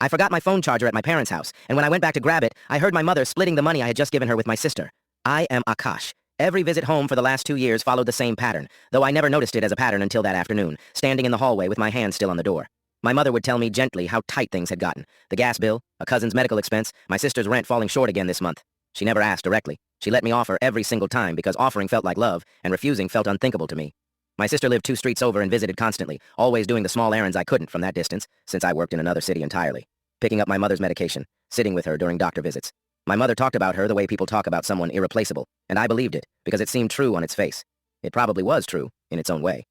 I forgot my phone charger at my parents' house, and when I went back to grab it, I heard my mother splitting the money I had just given her with my sister. I am Akash. Every visit home for the last 2 years followed the same pattern, though I never noticed it as a pattern until that afternoon, standing in the hallway with my hand still on the door. My mother would tell me gently how tight things had gotten. The gas bill, a cousin's medical expense, my sister's rent falling short again this month. She never asked directly. She let me offer every single time because offering felt like love, and refusing felt unthinkable to me. My sister lived 2 streets over and visited constantly, always doing the small errands I couldn't from that distance, since I worked in another city entirely. Picking up my mother's medication, sitting with her during doctor visits. My mother talked about her the way people talk about someone irreplaceable, and I believed it, because it seemed true on its face. It probably was true, in its own way.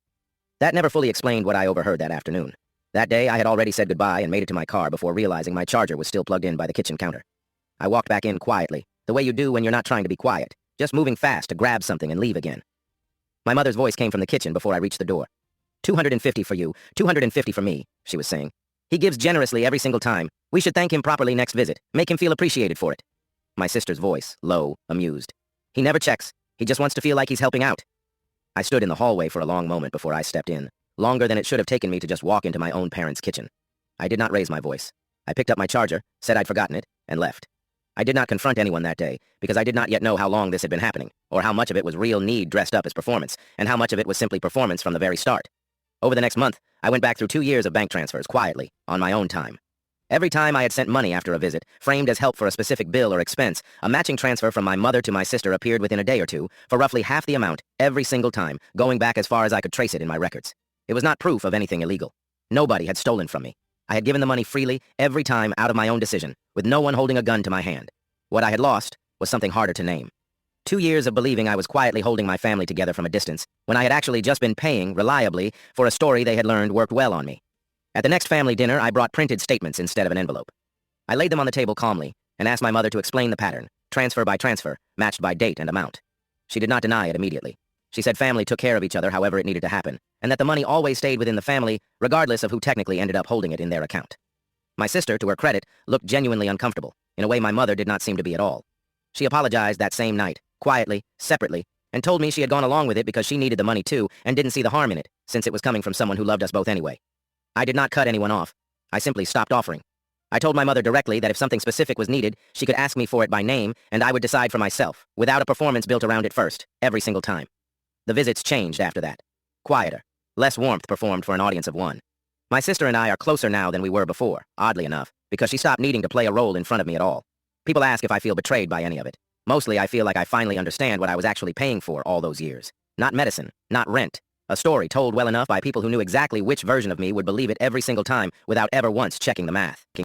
That never fully explained what I overheard that afternoon. That day, I had already said goodbye and made it to my car before realizing my charger was still plugged in by the kitchen counter. I walked back in quietly, the way you do when you're not trying to be quiet, just moving fast to grab something and leave again. My mother's voice came from the kitchen before I reached the door. $250 for you, $250 for me, she was saying. He gives generously every single time. We should thank him properly next visit, make him feel appreciated for it. My sister's voice, low, amused. He never checks. He just wants to feel like he's helping out. I stood in the hallway for a long moment before I stepped in, longer than it should have taken me to just walk into my own parents' kitchen. I did not raise my voice. I picked up my charger, said I'd forgotten it, and left. I did not confront anyone that day, because I did not yet know how long this had been happening, or how much of it was real need dressed up as performance, and how much of it was simply performance from the very start. Over the next month, I went back through 2 years of bank transfers quietly, on my own time. Every time I had sent money after a visit, framed as help for a specific bill or expense, a matching transfer from my mother to my sister appeared within a day or two, for roughly half the amount, every single time, going back as far as I could trace it in my records. It was not proof of anything illegal. Nobody had stolen from me. I had given the money freely, every time, out of my own decision, with no one holding a gun to my hand. What I had lost was something harder to name. 2 years of believing I was quietly holding my family together from a distance, when I had actually just been paying, reliably, for a story they had learned worked well on me. At the next family dinner, I brought printed statements instead of an envelope. I laid them on the table calmly, and asked my mother to explain the pattern, transfer by transfer, matched by date and amount. She did not deny it immediately. She said family took care of each other however it needed to happen, and that the money always stayed within the family, regardless of who technically ended up holding it in their account. My sister, to her credit, looked genuinely uncomfortable, in a way my mother did not seem to be at all. She apologized that same night, quietly, separately, and told me she had gone along with it because she needed the money too, and didn't see the harm in it, since it was coming from someone who loved us both anyway. I did not cut anyone off. I simply stopped offering. I told my mother directly that if something specific was needed, she could ask me for it by name, and I would decide for myself, without a performance built around it first, every single time. The visits changed after that. Quieter. Less warmth performed for an audience of one. My sister and I are closer now than we were before, oddly enough, because she stopped needing to play a role in front of me at all. People ask if I feel betrayed by any of it. Mostly I feel like I finally understand what I was actually paying for all those years. Not medicine, not rent. A story told well enough by people who knew exactly which version of me would believe it every single time without ever once checking the math.